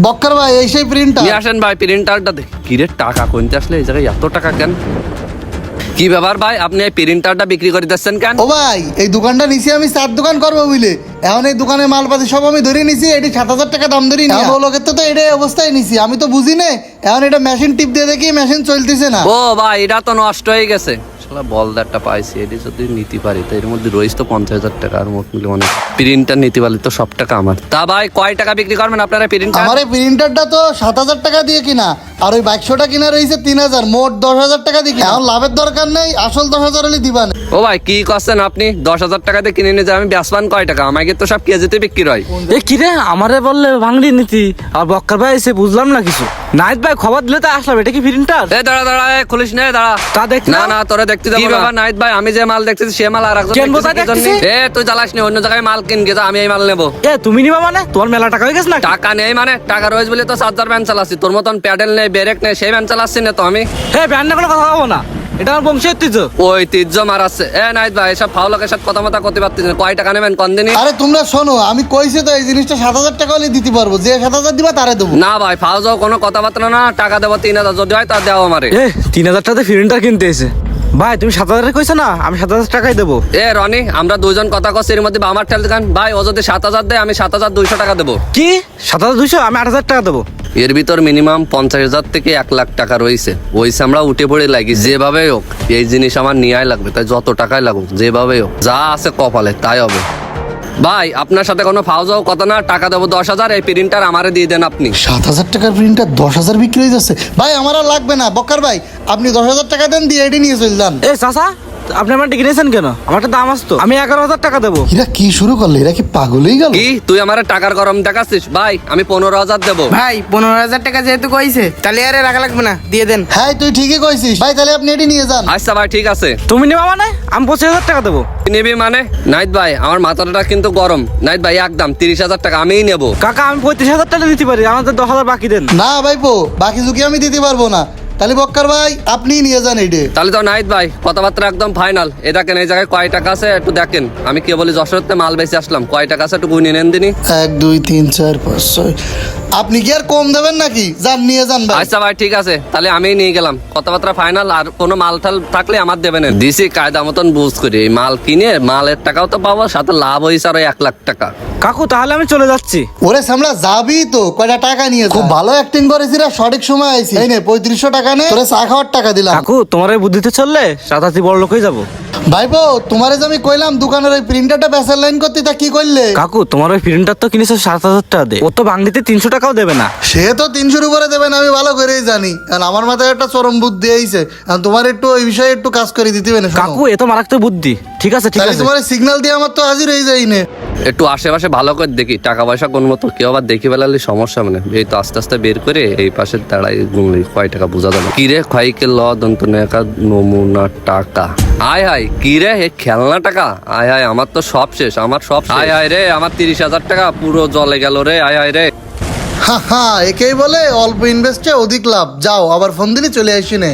বক্কর ভাই এই সেই প্রিন্টার নিয়ে আসেন ভাই প্রিন্টারটা দেখি। কিরে টাকা কোনতে আসলে এই জায়গায় এত টাকা কেন? কি ব্যাপার ভাই, আপনি এই প্রিন্টারটা বিক্রি করে দিচ্ছেন কেন? ও ভাই এই দোকানটা নিছি আমি চার দোকান করবো বুঝলে। এখন এই দোকানে মালপাতি সব আমি ধরে নিছি, এটি 7,000 টাকা দাম ধরি নি। লোকের তো এটাই অবস্থায় নিছি, আমি তো বুঝি না। এখন এটা মেশিন টিপ দিয়ে দেখি মেশিন চলতেছে না। ও ভাই এটা তো নষ্ট হয়ে গেছে। বলদারটা পাইছি, এটি যদি নিতে পারি তো এর মধ্যে রয়েছে তো 50,000 টাকা, আর মোট মিলে অনেক। প্রিন্টার নিতে পারলে তো সব টাকা আমার। তা ভাই কয় টাকা বিক্রি করবেন আপনারা প্রিন্টার? আমার এই প্রিন্টারটা তো 7,000 টাকা দিয়ে কিনা, আর ওই 2200টা কিনা রয়েছে 3,000, মোট 10,000 টাকা দিয়ে কিনা। এখন লাভের দরকার নেই, আসল 10,000 হলে দিবা না। ও ভাই কি করছেন আপনি? 10,000 টাকাতে কিনে নিয়ে যাই আমি, বেচবান কয় টাকা? আমাকে তো সব কেজিতে বিক্রি হয়। এ কিরে আমারে বললে ভাঙড়ি নীতি আর বক্কর ভাই এসে বুঝলাম না কিছু। নাইত ভাই খবর দিলে তো আসলাম, এটা কি প্রিন্টার? এ দাঁড়া দাঁড়া, খুলিস না, দাঁড়া। তা দেখতে না না তোরা দেখতে যাবো না। নাইত ভাই আমি যে মাল দেখতেছি সে মাল আর একজন কেন বোঝা দেখতেছে কি জন্য? দেখতেছি? এ তুই জ্বালাস নি, অন্য জায়গায় মাল কিন গে যা, আমি এই মাল নেবো। এ তুমি নিবা মানে তোমার মেলা টাকা হয়ে গেছে না? টাকা নেই মানে? টাকা রয়েছে বলে তো চার্জার ভ্যান চালাচ্ছি, তোর মতন প্যাডেল নেই ব্রেক নেই সেই ভ্যান চালাচ্ছি না তো আমি। হে ব্যান্ড কোনো কথা বলবো না, এটা আমার বংশের ঐতিহ্য। ওই তির্য মারাচ্ছে। এ নাইত ভাই এসব ফাউ লোকের সাথে কথা মতো করতে পারতেছি না। কয় টাকা নেবেন কোন দিনই? আরে তোমরা শোনো, আমি কইছি তো এই জিনিসটা 7,000 টাকা হলে দিতে পারবো, যে 7,000 দিবা তারে দেবো। না ভাই ফাউ যাও কোনো কথাবার্তা না, টাকা দেবো 3,000, যদি হয় তা দেওয়া আমারে। এ 3,000 টাকাতে প্রিন্টার কিনতে এসে ভাই তুমি 7,000 কইছো না, আমি 7,000 টাকাই দেবো। এ রনি আমরা দুজন কথা কচ্ছি, এর মধ্যে আমার ঠেল দেখান। ভাই ও যদি 7,000 দেয় আমি 7,200 টাকা দেবো। কি 7,200? আমি 8,000 টাকা দেবো। এর ভিতর মিনিমাম 50,000 থেকে 1 লাখ টাকা রয়েছে। ওইসে আমরা উঠে পড়ে লাগি, যেভাবে হোক এই জিনিস আমার নিয়াই লাগবে, তাই যত টাকাই লাগুক যেভাবে হোক, যা আছে কপালে তাই হবে। ভাই আপনার সাথে কোনো ফাউজাও কথা না, টাকা দেবো 10,000, এই প্রিন্টার আমারে দিয়ে দেন আপনি। 7,000 টাকার প্রিন্টার 10,000 বিক্রি হয়ে যাচ্ছে। ভাই আমার আর লাগবে না, বক্কর ভাই আপনি 10,000 টাকা দেন, দিয়ে এটি নিয়ে চলে যান। এ চাচা আপনি আমার টিকিট নিয়েছেন কেন? আমার তো দাম আসতো, আমি 11,000 টাকা দেবো। এরা কি শুরু করলে? এরা কি পাগলই গেল? কি তুই আমার টাকার গরম দেখাচ্ছিস? ভাই আমি 15,000 দেবো। ভাই 15,000 টাকা যেহেতু কইছে তাহলে আরে রাখা লাগবে না, দিয়ে দেন। হ্যাঁ তুই ঠিকই কইছিস ভাই, তাহলে আপনি এটি নিয়ে যান। আচ্ছা ভাই ঠিক আছে। তুমি নিবা মানে? আমি 25,000 টাকা দেবো। নিবি মানে? নাইত ভাই আমার মাথাটা কিন্তু গরম। নাইত ভাই একদম 30,000 টাকা আমিই নেবো। কাকা আমি 35,000 টাকা দিতে পারি, আমাদের 10,000 বাকি দেন। না ভাইপো, বাকি ঝুঁকি আমি দিতে পারবো না। তাহলে বক্কর ভাই আপনি নিয়ে যান এইটে। তাহলে তো নাইত ভাই কথাবার্তা একদম ফাইনাল। এ দেখেন এই জায়গায় কয় টাকা আছে একটু দেখেন। আমি কে বলি যশোরতে মাল বেঁচে আসলাম, কয় টাকা আছে একটু গুনে নেন দিনই। 1 2 3 4 5 6। আপনি কি আর কম দেবেন নাকি? যান নিয়ে যান ভাই। আচ্ছা ভাই ঠিক আছে, তাহলে আমিই নিয়ে গেলাম। কথাবার্তা ফাইনাল। আর কোনো মাল টাল থাকলে আমার দেবেন। দিছি কায়দা মতন বুঝ করি, এই মাল কিনে মালের টাকাও তো পাবো, সাথে লাভ হয়েছে আরো 1 লাখ টাকা। কাকু তাহলে আমি চলে যাচ্ছি। ওরে সামলা যাবি তো, কয়টা টাকা নিয়ে যা। খুব ভালো অ্যাক্টিং করেছিস, সঠিক সময় আইছিস। এই নে 3500 টাকা নে, তোরে চা খাওয়ার টাকা দিলাম। কাকু তোমার এই বুদ্ধিতে চললে সাতাতি বড় লোক হয়ে যাবো। ভাইপো তোমারে যে আমি কইলাম দোকানের ওই প্রিন্টারটা বেচার লাইন করতে, তা কি করলে? কাকু তোমার ওই প্রিন্টার তো কিনেছে 7,000 টাকা দিয়ে, ও তো বাংলিতে 300 টাকাও দেবে না। সে তো 300-র উপরে দেবেন, আমি ভালো করেই জানি। কারণ আমার মাথায় একটা চরম বুদ্ধি আইছে। এখন তোমার একটু ওই বিষয়ে একটু কাজ করে দিতে হবে না। কাকু এ তো মারাত্মক বুদ্ধি। ঠিক আছে ঠিক আছে। তোমার সিগন্যাল দিয়ে আমার তো হাজির হয়ে যাই নে। একটু আশেপাশে ভালো করে দেখি, টাকা পয়সা কোন মতো কেউ আবার দেখে ফেলালে সমস্যা। মানে এই তো আস্তে আস্তে বের করে এই পাশে দাঁড়াই গুনলি কয় টাকা বোঝা যাবে। কিরে খাইকে ল দন্ত নেকা নমুনা টাকা। আয় হায় কিরে হে খেলনা টাকা। আয় হায় আমার তো সব শেষ, আমার সব শেষ। আয় হায় রে আমার 30,000 টাকা পুরো জলে গেল রে। আয় হায় রে। হ্যাঁ একেই বলে অল্প ইনভেস্টে অধিক লাভ। যাও আবার ফোন দিলে চলে আসি নে।